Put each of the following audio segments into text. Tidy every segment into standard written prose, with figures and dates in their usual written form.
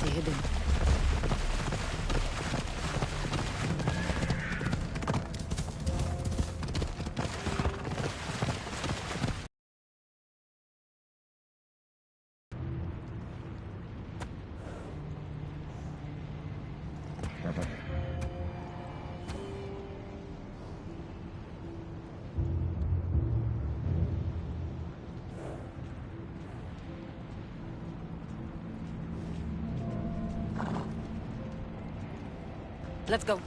stay hidden. Let's go.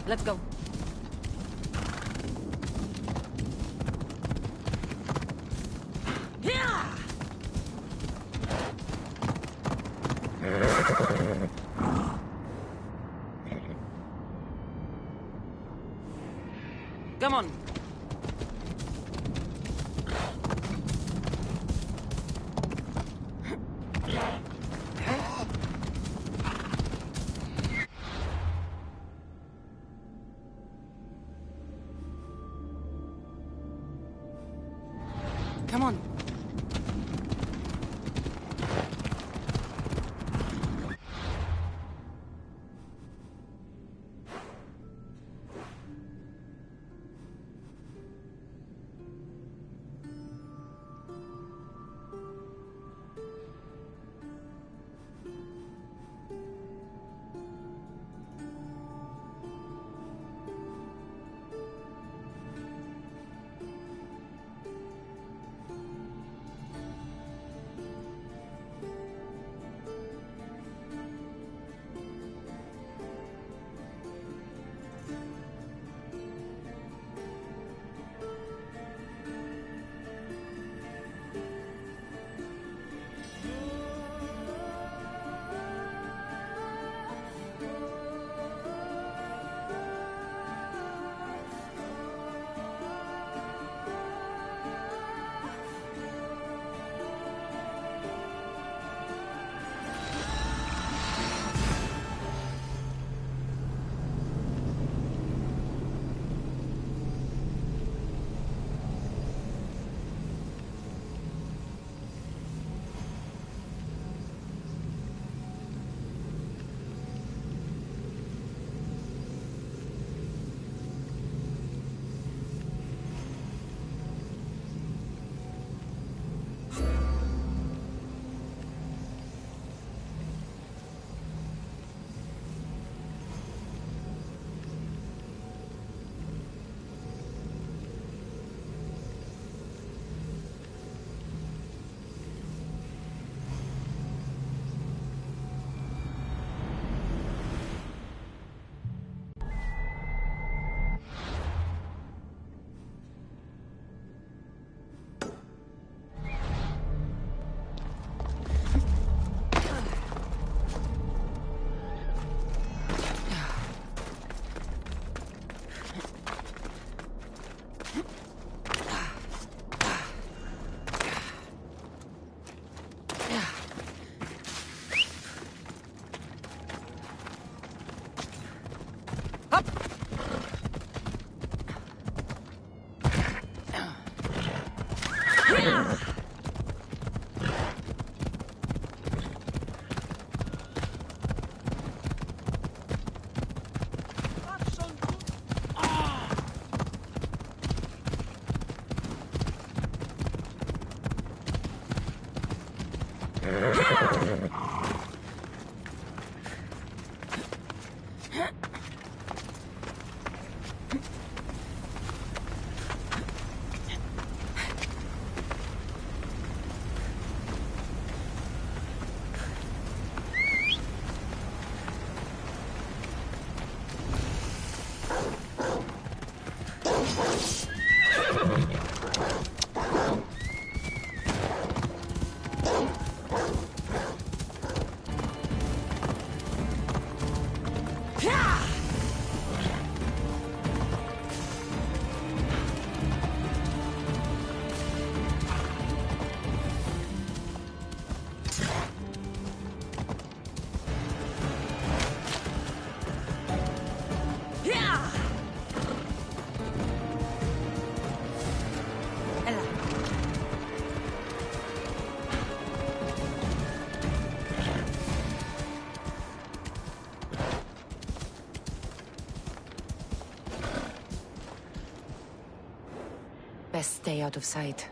Let's go. Come on. Come on. Best stay out of sight.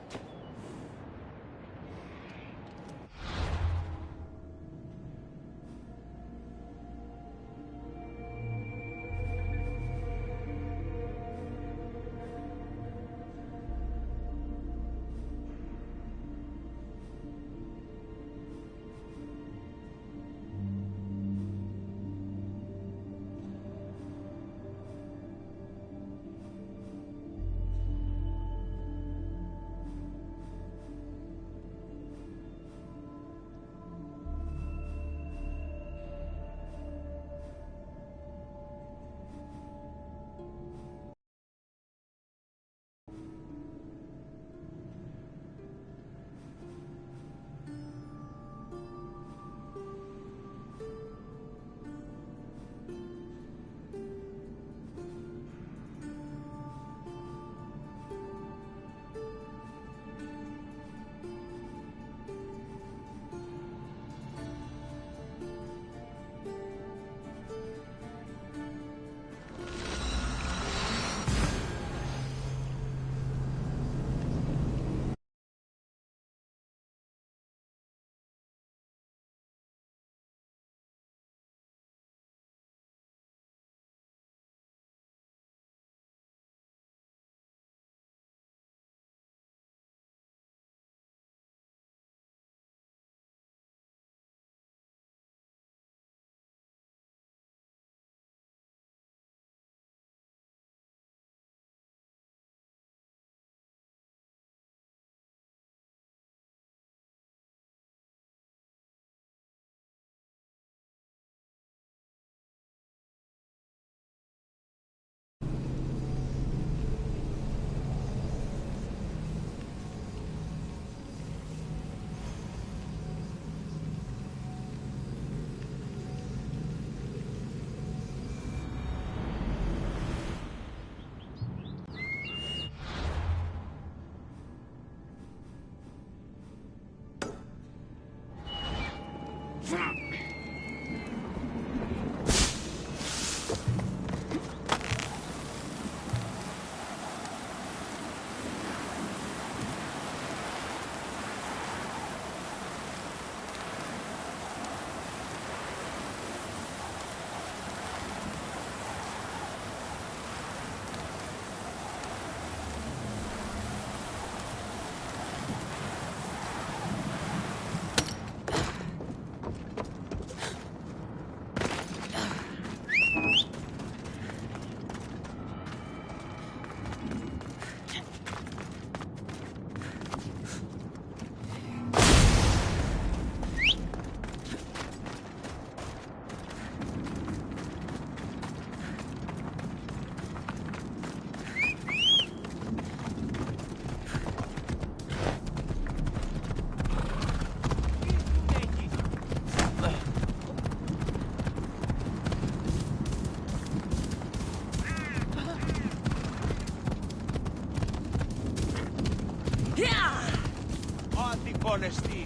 Honesty.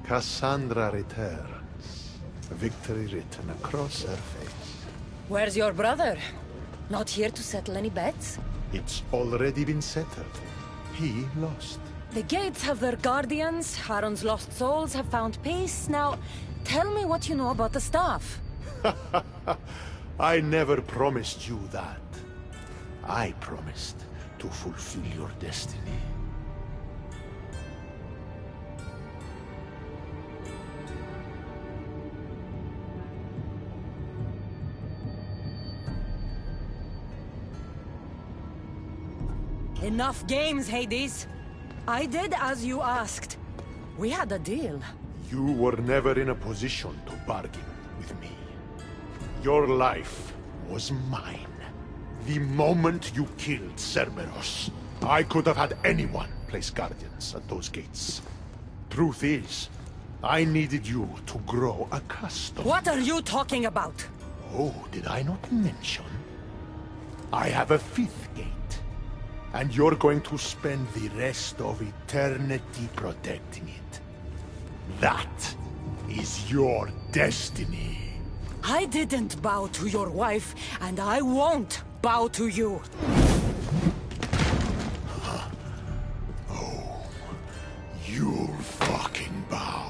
Cassandra returns. Victory written across her face. Where's your brother? Not here to settle any bets? It's already been settled. He lost. The gates have their guardians, Harron's lost souls have found peace. Now, tell me what you know about the staff. I never promised you that. I promised to fulfill your destiny. Enough games, Hades. I did as you asked. We had a deal. You were never in a position to bargain with me. Your life was mine. The moment you killed Cerberus, I could have had anyone place guardians at those gates. Truth is, I needed you to grow accustomed. What are you talking about? Oh, did I not mention? I have a fifth gate. And you're going to spend the rest of eternity protecting it. That is your destiny. I didn't bow to your wife, and I won't bow to you. Oh, you'll fucking bow.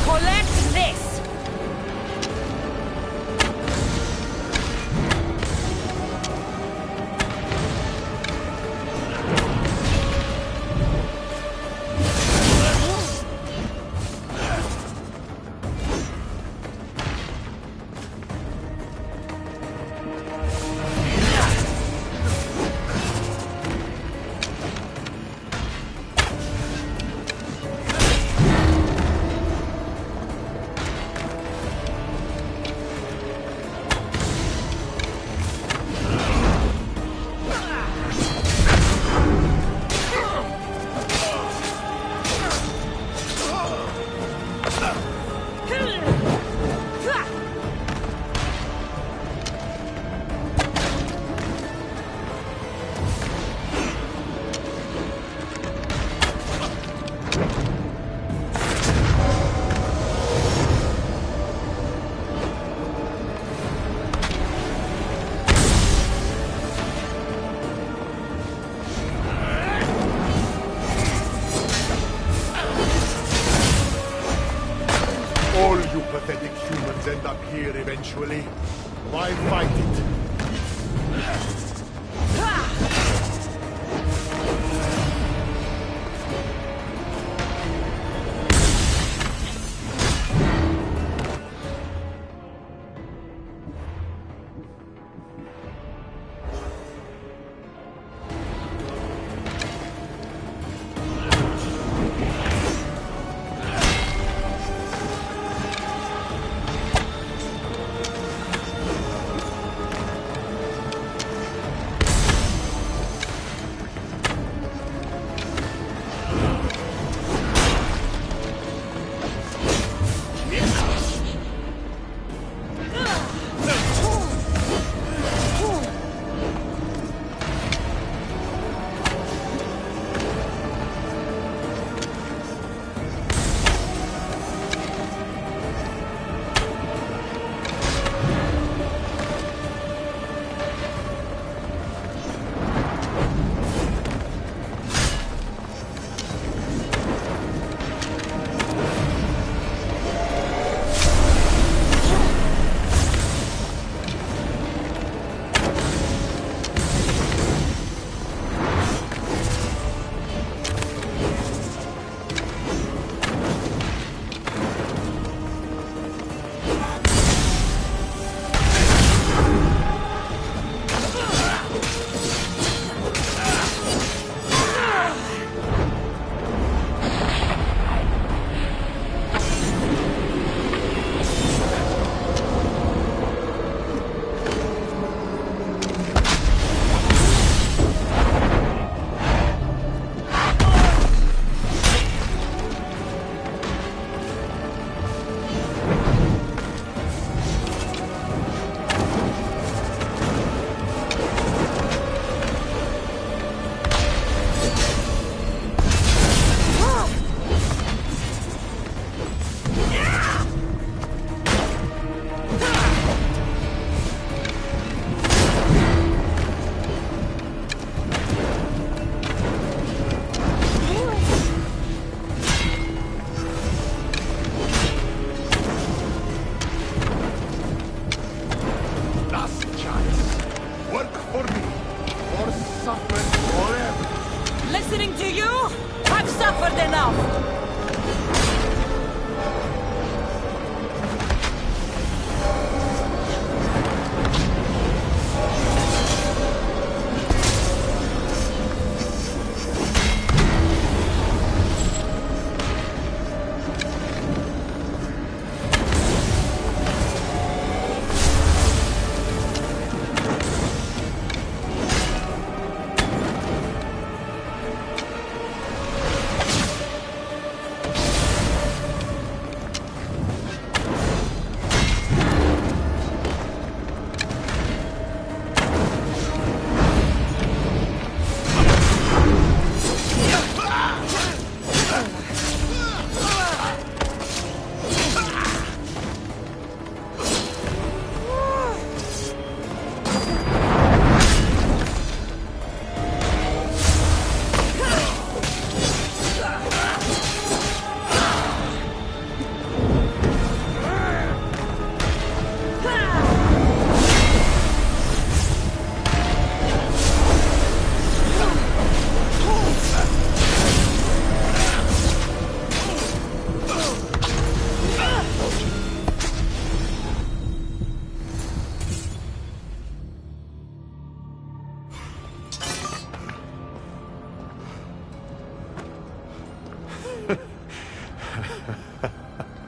Collect this! All you pathetic humans end up here eventually. Why fight it? suffered enough!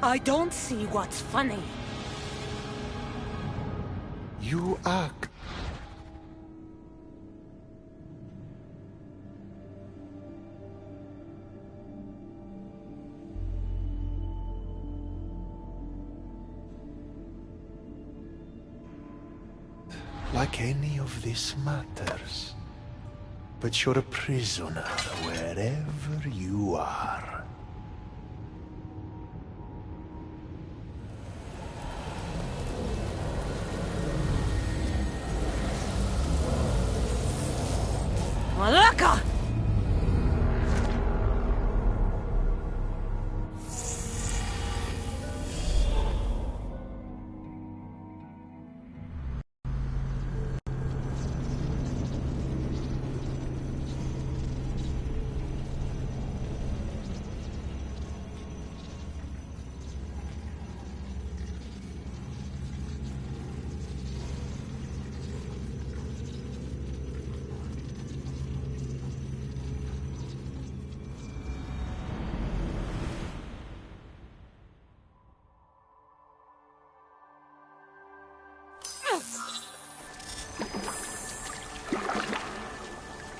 I don't see what's funny. You act like any of this matters. But you're a prisoner wherever you are. Malaka!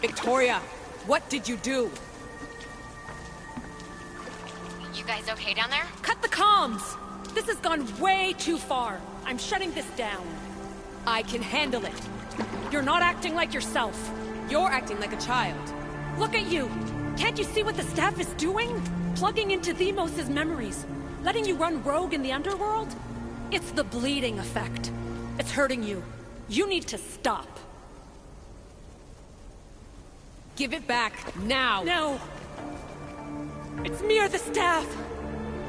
Victoria, what did you do? You guys okay down there? Cut the comms! This has gone way too far. I'm shutting this down. I can handle it. You're not acting like yourself. You're acting like a child. Look at you! Can't you see what the staff is doing? Plugging into Themos' memories. Letting you run rogue in the underworld? It's the bleeding effect. It's hurting you. You need to stop. Give it back, now! No! It's me or the staff!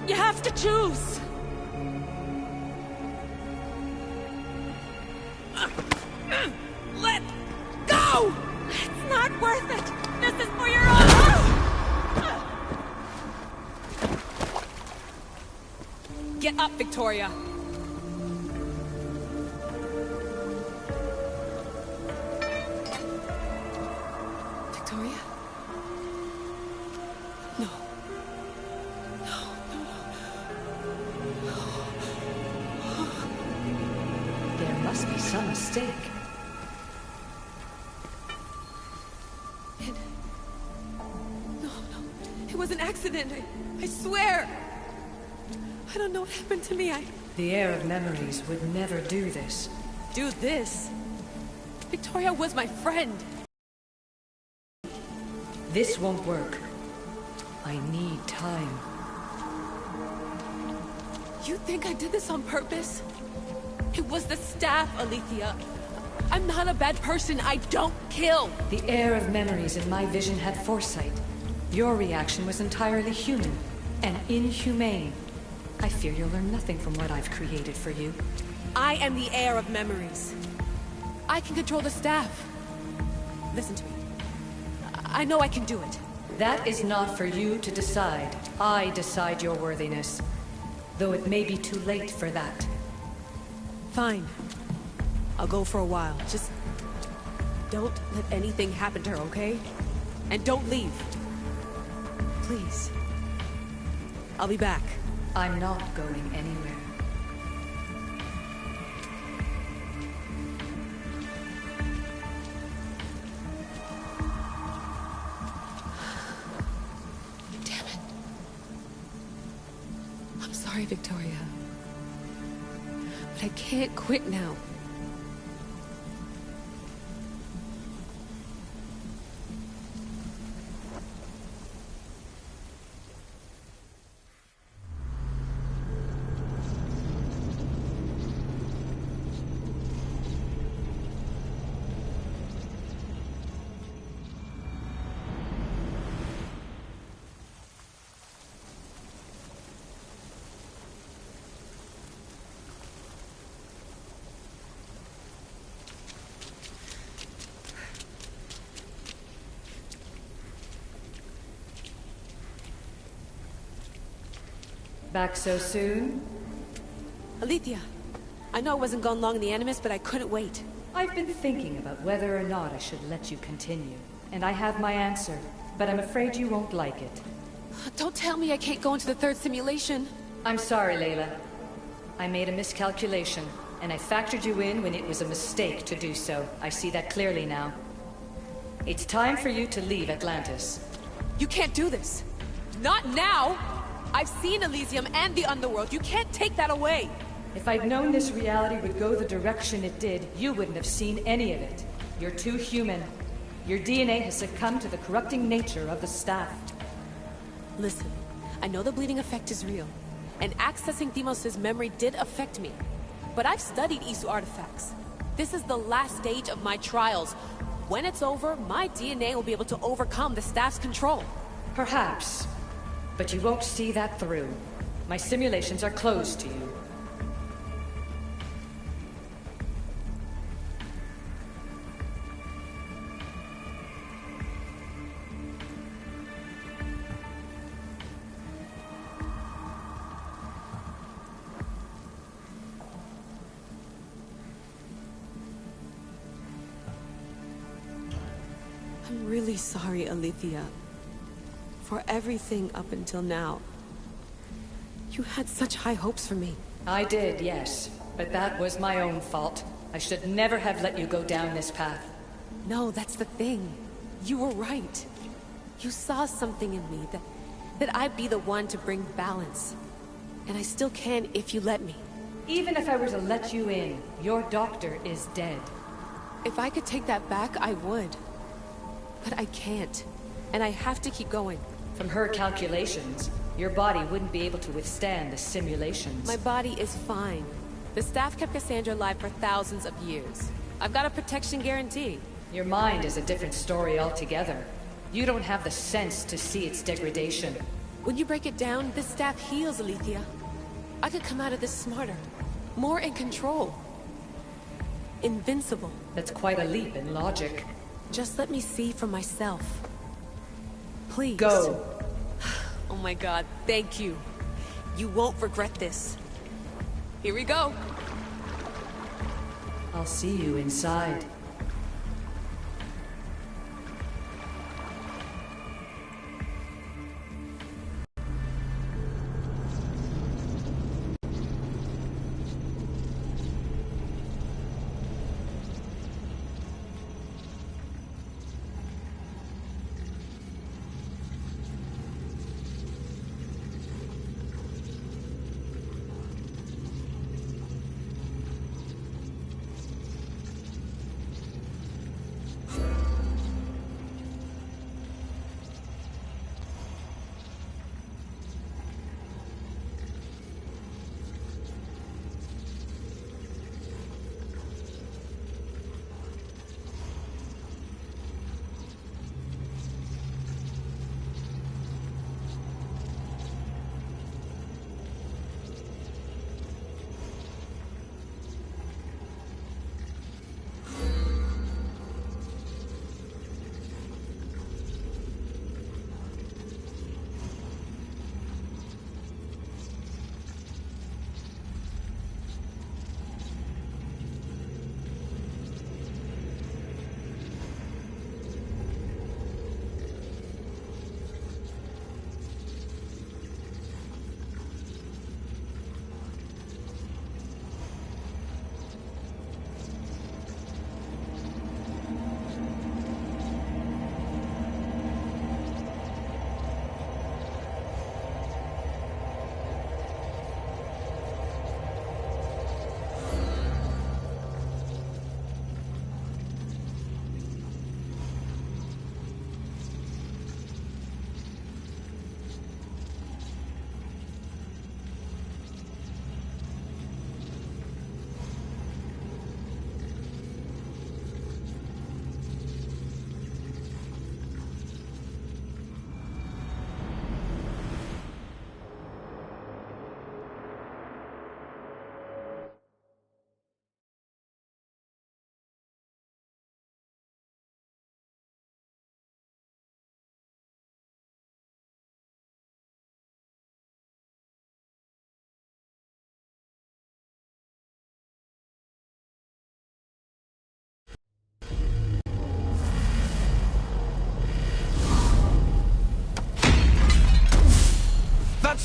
You have to choose! Let go! It's not worth it! This is for your own... Get up, Victoria! Victoria? No. There must be some mistake. No. It was an accident. I swear. I don't know what happened to me. The heir of memories would never do this. Do this? Victoria was my friend. This won't work. I need time. You think I did this on purpose? It was the staff, Alethea. I'm not a bad person. I don't kill. The heir of memories in my vision had foresight. Your reaction was entirely human and inhumane. I fear you'll learn nothing from what I've created for you. I am the heir of memories. I can control the staff. Listen to me. I know I can do it. That is not for you to decide. I decide your worthiness. Though it may be too late for that. Fine. I'll go for a while. Just don't let anything happen to her, okay? And don't leave. Please. I'll be back. I'm not going anywhere. Damn it. I'm sorry, Victoria. But I can't quit now. Back so soon? Alethea, I know I wasn't gone long in the Animus, but I couldn't wait. I've been thinking about whether or not I should let you continue. And I have my answer, but I'm afraid you won't like it. Don't tell me I can't go into the third simulation. I'm sorry, Layla. I made a miscalculation, and I factored you in when it was a mistake to do so. I see that clearly now. It's time for you to leave Atlantis. You can't do this. Not now! I've seen Elysium and the Underworld. You can't take that away! If I'd known this reality would go the direction it did, you wouldn't have seen any of it. You're too human. Your DNA has succumbed to the corrupting nature of the staff. Listen, I know the bleeding effect is real, and accessing Deimos' memory did affect me. But I've studied Isu artifacts. This is the last stage of my trials. When it's over, my DNA will be able to overcome the staff's control. Perhaps. But you won't see that through. My simulations are closed to you. I'm really sorry, Alethea. For everything up until now. You had such high hopes for me. I did, yes. But that was my own fault. I should never have let you go down this path. No, that's the thing. You were right. You saw something in me that I'd be the one to bring balance. And I still can if you let me. Even if I were to let you in, your doctor is dead. If I could take that back, I would. But I can't. And I have to keep going. From her calculations, your body wouldn't be able to withstand the simulations. My body is fine. The staff kept Cassandra alive for thousands of years. I've got a protection guarantee. Your mind is a different story altogether. You don't have the sense to see its degradation. When you break it down, this staff heals, Alethea. I could come out of this smarter, more in control. Invincible. That's quite a leap in logic. Just let me see for myself. Please. Go. Oh my god, thank you. You won't regret this. Here we go. I'll see you inside.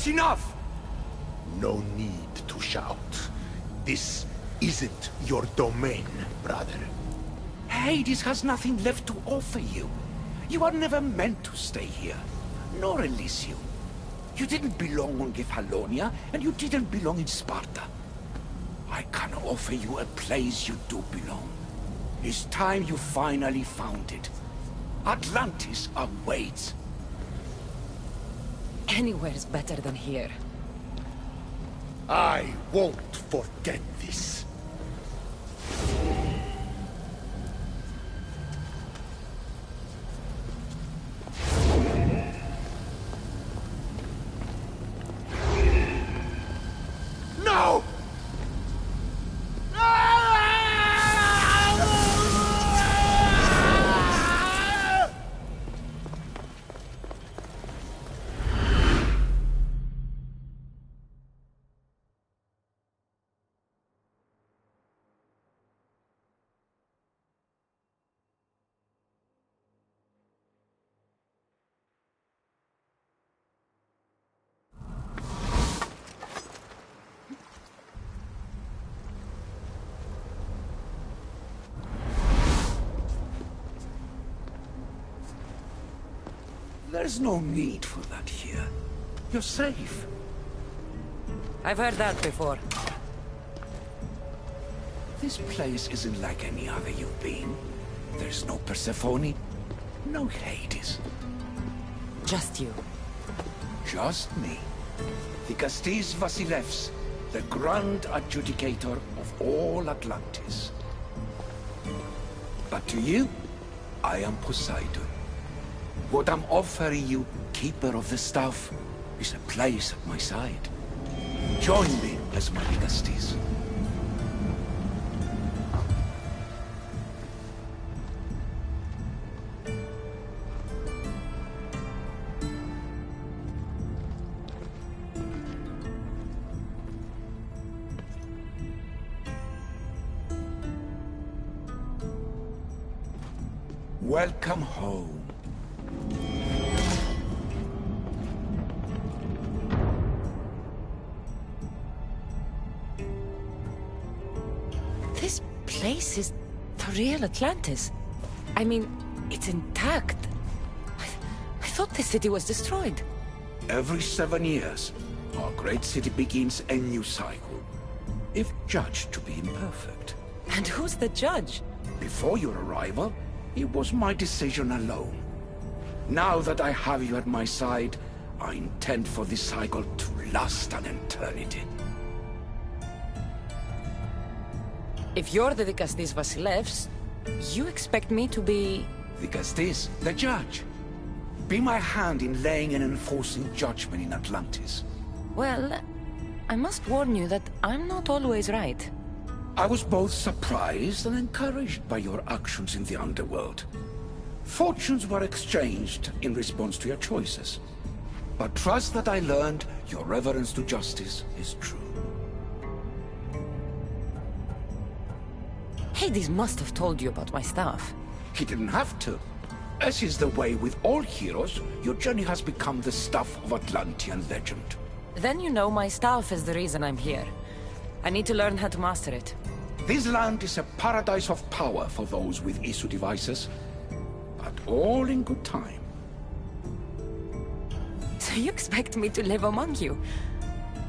That's enough! No need to shout. This isn't your domain, brother. Hades has nothing left to offer you. You are never meant to stay here, nor Elysium. You didn't belong on Kefalonia, and you didn't belong in Sparta. I can offer you a place you do belong. It's time you finally found it. Atlantis awaits. Anywhere's better than here. I won't forget this. No! There's no need for that here. You're safe. I've heard that before. This place isn't like any other you've been. There's no Persephone, no Hades. Just you. Just me. Vikastis Vasilevs, the Grand Adjudicator of all Atlantis. But to you, I am Poseidon. What I'm offering you, Keeper of the Staff, is a place at my side. Join me as my Vikastis. Welcome home. This place is the real Atlantis. I mean, it's intact. I thought the city was destroyed. Every 7 years, our great city begins a new cycle, if judged to be imperfect. And who's the judge? Before your arrival, it was my decision alone. Now that I have you at my side, I intend for this cycle to last an eternity. If you're the Vikastis Vasilevs, you expect me to be... Vikastis, the judge. Be my hand in laying and enforcing judgment in Atlantis. Well, I must warn you that I'm not always right. I was both surprised and encouraged by your actions in the underworld. Fortunes were exchanged in response to your choices. But trust that I learned your reverence to justice is true. Hades must have told you about my staff. He didn't have to. As is the way with all heroes, your journey has become the stuff of Atlantean legend. Then you know my staff is the reason I'm here. I need to learn how to master it. This land is a paradise of power for those with issue devices, but all in good time. So you expect me to live among you?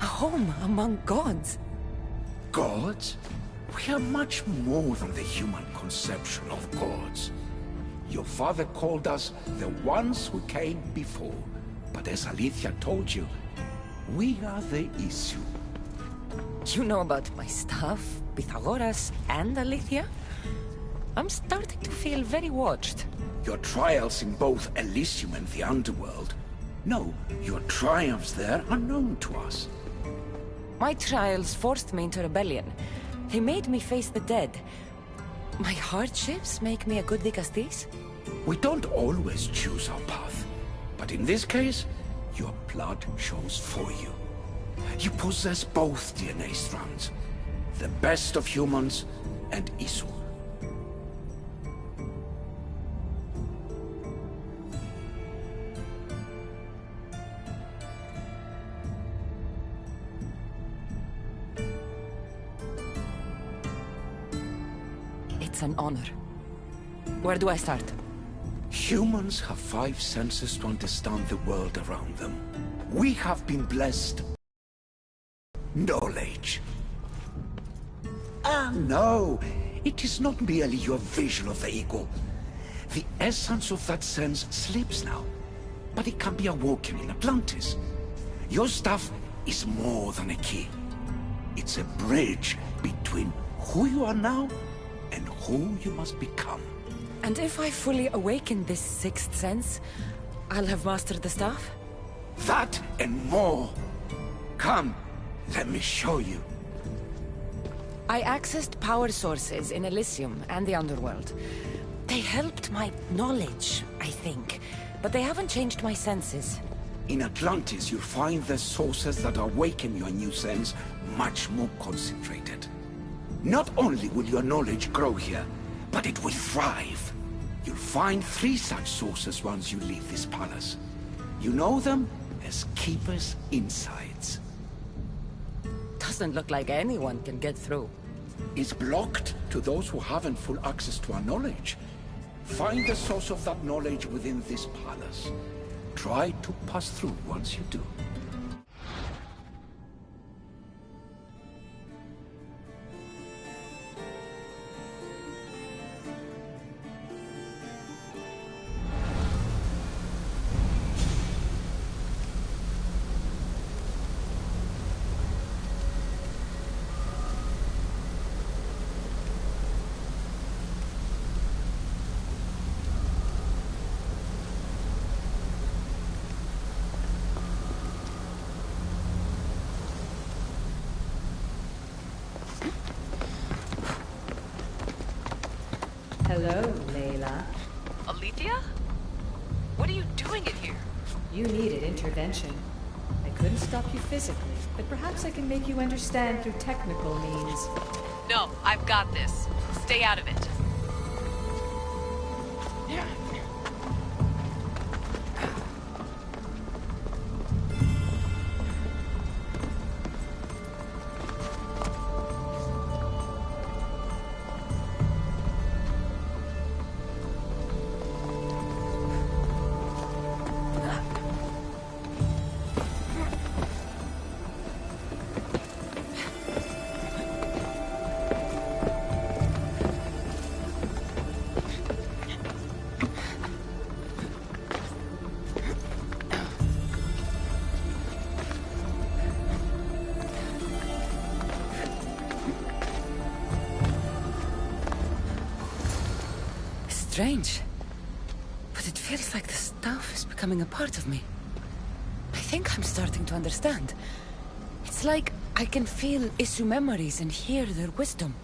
A home among gods? Gods? We are much more than the human conception of gods. Your father called us the ones who came before, but as Alethea told you, we are the issue. You know about my staff, Pythagoras, and Alethea? I'm starting to feel very watched. Your trials in both Elysium and the underworld. No, your triumphs there are known to us. My trials forced me into rebellion. They made me face the dead. My hardships make me a good Vikastis? We don't always choose our path, but in this case, your blood shows for you. You possess both DNA strands, the best of humans and Isu. It's an honor. Where do I start? Humans have 5 senses to understand the world around them. We have been blessed. Knowledge. Ah, no. It is not merely your visual vehicle. The essence of that sense sleeps now. But it can be awoken in Atlantis. Your stuff is more than a key. It's a bridge between who you are now and who you must become. And if I fully awaken this 6th sense, I'll have mastered the staff? That and more. Come, let me show you. I accessed power sources in Elysium and the Underworld. They helped my knowledge, I think, but they haven't changed my senses. In Atlantis, you'll find the sources that awaken your new sense much more concentrated. Not only will your knowledge grow here, but it will thrive. You'll find 3 such sources once you leave this palace. You know them as Keeper's Insides. Doesn't look like anyone can get through. It's blocked to those who haven't full access to our knowledge. Find the source of that knowledge within this palace. Try to pass through once you do. Hello, Layla. Alethea? What are you doing in here? You needed intervention. I couldn't stop you physically, but perhaps I can make you understand through technical means. No, I've got this. Stay out of it. Strange. But it feels like the staff is becoming a part of me. I think I'm starting to understand. It's like I can feel issue memories and hear their wisdom.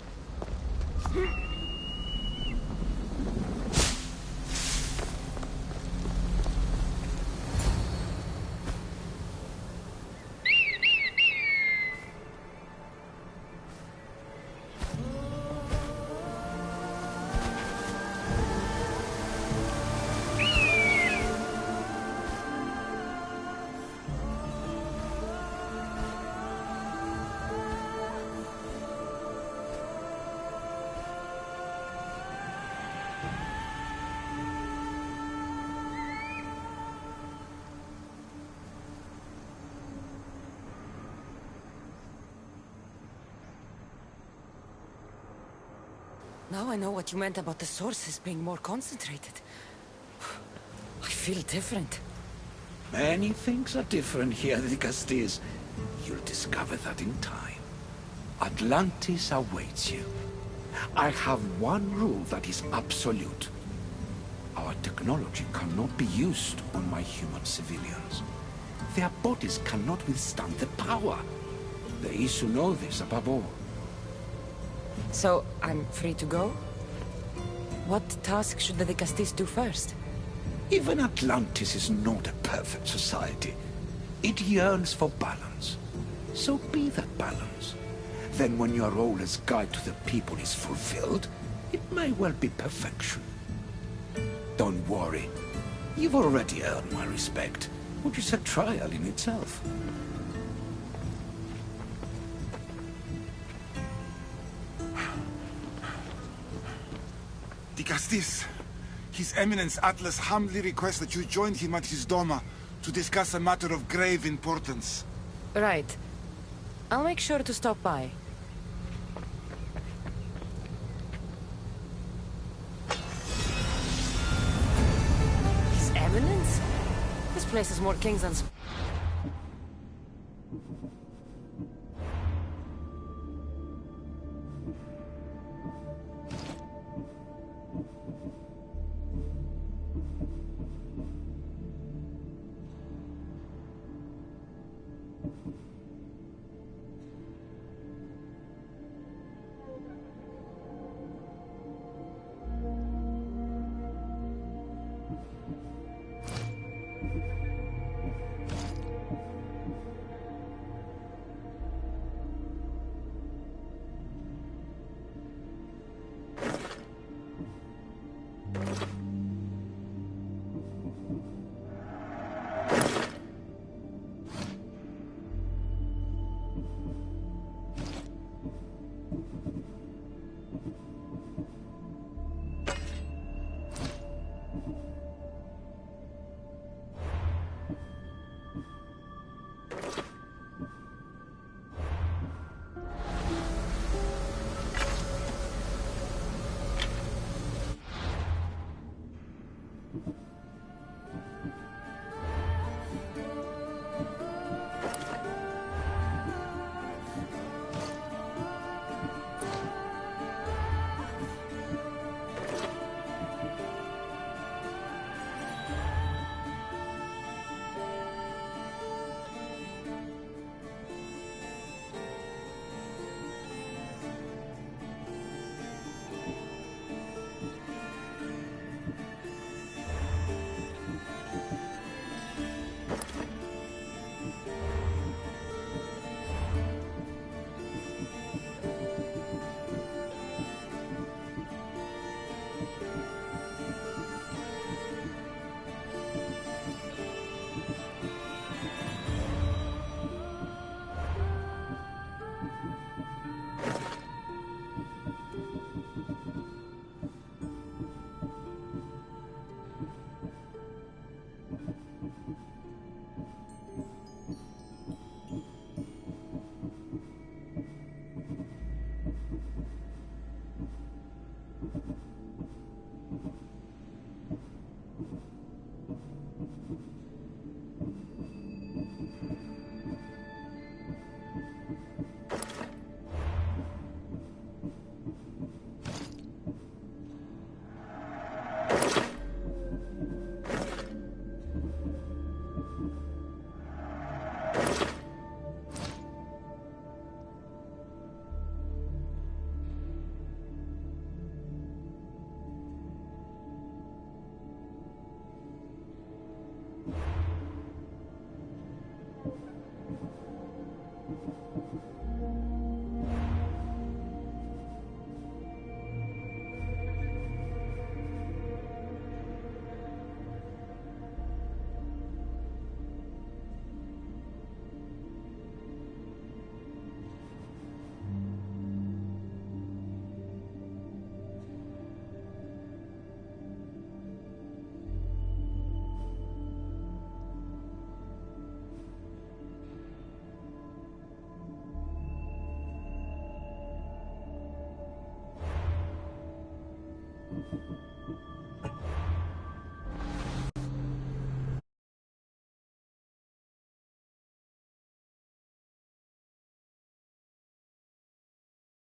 Now I know what you meant about the sources being more concentrated. I feel different. Many things are different here, the Castillas. You'll discover that in time. Atlantis awaits you. I have one rule that is absolute. Our technology cannot be used on my human civilians. Their bodies cannot withstand the power. They is to know this above all. So, I'm free to go? What task should the Castillas do first? Even Atlantis is not a perfect society. It yearns for balance. So be that balance. Then when your role as guide to the people is fulfilled, it may well be perfection. Don't worry. You've already earned my respect, which is a trial in itself. Castis. His Eminence Atlas humbly requests that you join him at his Doma to discuss a matter of grave importance. Right. I'll make sure to stop by. His Eminence? This place has more kings than...